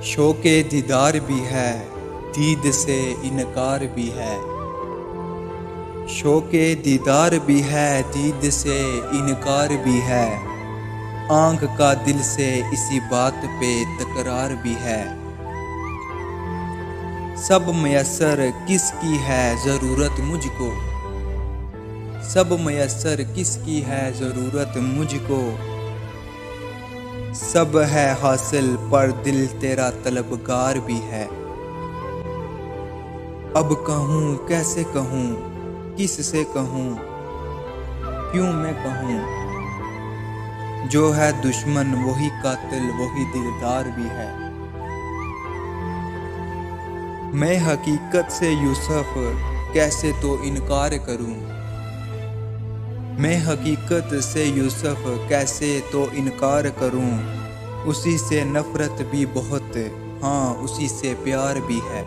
शौक़े दीदार भी है, दीद से इनकार भी है। शौक़े दीदार भी है, दीद से इनकार भी है। आँख का दिल से इसी बात पे तकरार भी है। सब मयस्सर किसकी है ज़रूरत मुझको, सब मयस्सर किसकी है ज़रूरत मुझको। सब है हासिल पर दिल तेरा तलबगार भी है। अब कहूँ कैसे कहूँ, किस से कहूँ, क्यों मैं कहूँ। जो है दुश्मन वही कातिल, वही दिलदार भी है। मैं हकीकत से यूसुफ कैसे तो इनकार करूँ, मैं हकीकत से यूसुफ कैसे तो इनकार करूं। उसी से नफ़रत भी बहुत, हाँ उसी से प्यार भी है।